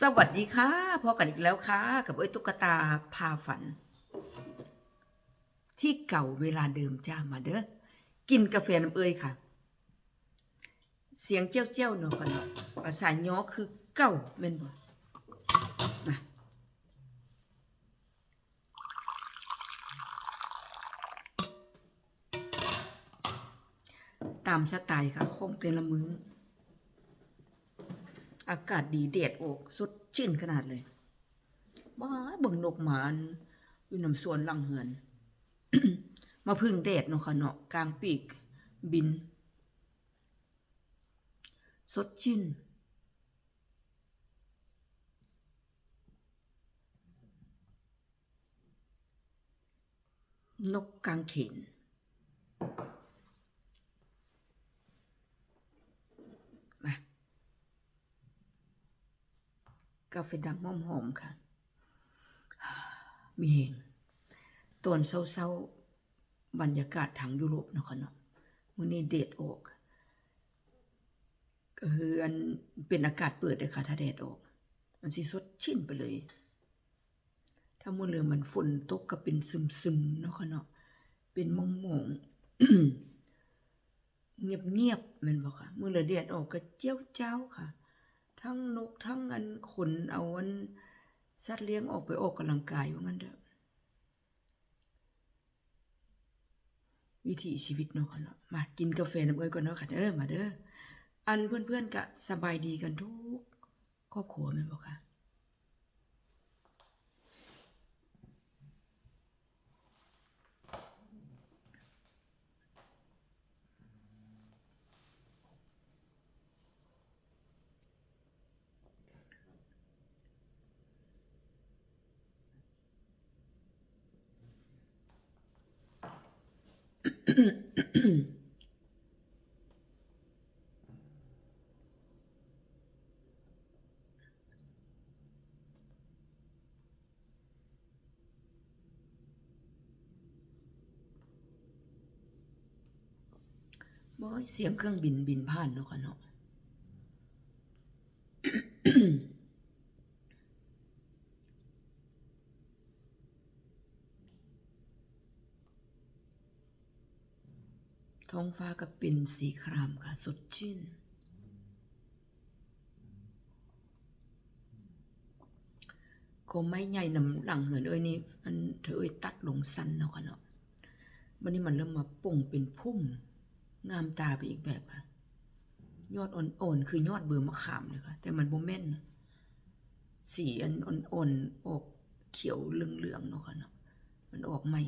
สวัสดีค่ะพบกันอีกแล้วค่ะกับตุ๊กตาพาฝันที่เก่าเวลาเดิมจ้ามาเด้อกินกาแฟน้ำค่ะเสียงเจ้าเนาะค่ะเนาะภาษาย้อคือเก่าแม่นบ่มาตามสไตล์ค่ะคงแต่ละมื้ออากาศดีแดดออกสดชื่นขนาดเลยว้าเบิ่งนกหมานอยู่น้ำสวนหลังเหือน มาพึ่งแดดเนาะค่ะเนาะกลางปีกบินสดชื่นนกกางเขนมากาแฟดำหอมๆค่ะมีเฮงตอนเช้าๆบรรยากาศทางยุโรปเนาะค่ะเนาะมื้อนี้แดดออกก็คืออันเป็นอากาศเปิดเลยค่ะถ้าแดดออกมันสิสดชื่นไปเลยถ้ามื้อเหลือมันฝนตกก็เป็นซึมๆเนาะค่ะเนาะเป็นหม่องๆ เงียบๆแม่นบ่ค่ะมื้อละแดดออกก็เจี้ยวจ้าวค่ะทั้งนกทั้งอันขนเอาอันสัตว์เลี้ยงออกไปออกกำลังกายว่างั้นเด้อวิถีชีวิตเนาะค่ะเนาะมากินกาแฟน้ำก่อนเนาะค่ะเด้อมาเด้ออันเพื่อนๆก็สบายดีกันทุกครอบครัวแม่นบ่ค่ะบ่เสียงเครื่องบินบินผ่านเนาะค่ะเนาะท้องฟ้าก็เป็นสีครามค่ะสดชื่นก็ไม้ใหญ่นำหลังเหือนนี่อันเธอตัดลงสั้นเนาะค่ะเนาะบัดนี้มันเริ่มมาป่งเป็นพุ่มงามตาไปอีกแบบค่ะยอดอ่อนๆคือยอดเบอร์มะขามเลยค่ะแต่มันบ่แม่นสีอันอ่อนๆออกเขียวเหลืองๆเนาะค่ะเนาะมันออกใหม่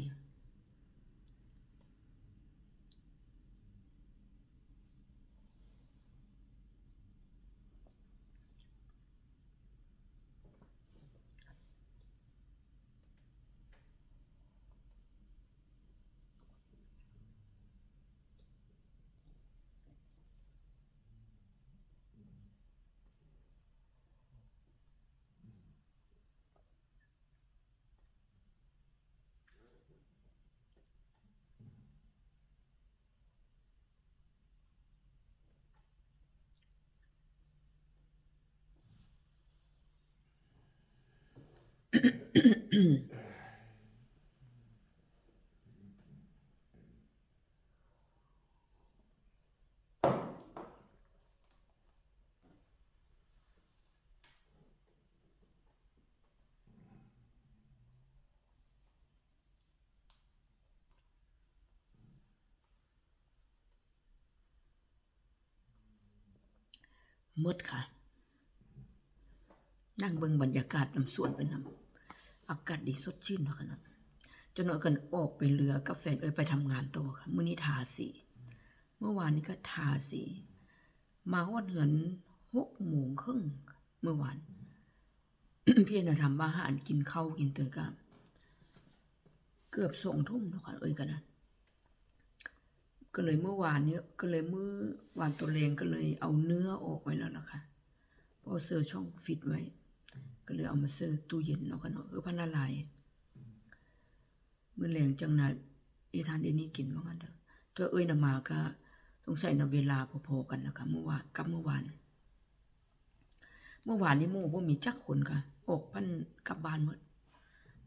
มืดค่ะนั่งเบิ่งบรรยากาศน้ำสวนไปนำอากาศดีสดชื่นเนาะค่ะเนาะจนว่ากันออกไปเรือกับแฟนไปทำงานต่อค่ะมื้อนี้ทาสีเมื่อวานนี้ก็ทาสีมาฮอดเหือน6:30เมื่อวาน พี่น่ะทำอาหารกินข้าวกินเตยก็เกือบ20:00เนาะค่ะกันนะก็เลยเมื่อวานนี้ก็เลยมื้อวานตัวแรงก็เลยเอาเนื้อออกไว้แล้วล่ะค่ะเพราะเซอร์ช่องฟิตไว้ก็เลยเอามาเซอร์ตู้เย็นเนาะค่ะเนาะพันละลายมื้อแลงจังน่ะทานนี้กินว่างั้นเด้อตัวน่ะมาก็สงสัยน่ะเวลาพอๆกันนะคะเมื่อวานกับเมื่อวาน เมื่อวานนี้หมู่บ่มีจักคนค่ะออกพันกลับบ้านหมด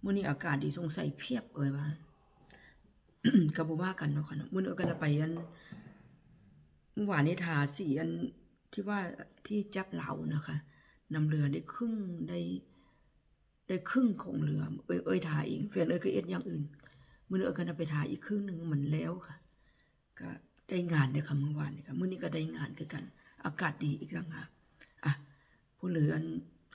มื้อนี้อากาศดีสงสัยเพียบว่า ก็บ่ว่ากันเนาะค่ะเนาะมื้อนี้ก็จะไปอันเมื่อวานนี้ทาสีอันที่ว่าที่จับเหลานะคะนำเรือได้ครึ่งได้ครึ่งของเรือทาเองแฟนก็เอ็ดอย่างอื่นมื้อนี้ก็จะไปทาอีกครึ่งนึงมันแล้วค่ะก็ได้งานเด้อค่ะเมื่อวานนี้ค่ะมื้อนี้ก็ได้งานคือกันอากาศดีอีกแล้วค่ะอ่ะผู้เหลืออัน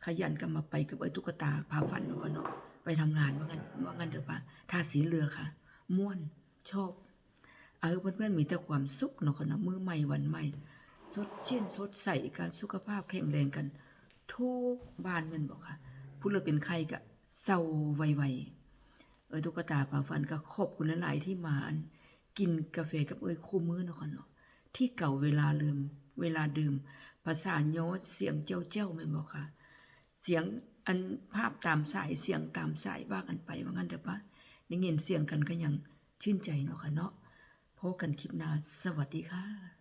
ขยันกันมาไปกับตุ๊กตาพาฝันเนาะค่ะเนาะไปทำงานว่างั้นเด้อป่ะทาสีเรือค่ะม่วนชอบเพื่อนๆมีแต่ความสุขเนาะค่ะเนาะมื้อใหม่วันใหม่สดชื่นสดใสกันสุขภาพแข็งแรงกันทุกบ้านแม่นบ่ค่ะผู้เหลือเป็นใครก็เศร้าไวๆตุ๊กตาพาฝันก็ขอบคุณหลายๆที่มาอันกินกาแฟกับคู่มื้อเนาะค่ะเนาะที่เก่าเวลาดื่มภาษาย้อเสียงเจ้าแม่นบ่ค่ะเสียงอันภาพตามสายเสียงตามสายว่ากันไปว่างั้นเด้อป่ะได้ยินเสียงกันก็ยังชื่นใจเนาะค่ะเนาะพบกันคลิปหน้าสวัสดีค่ะ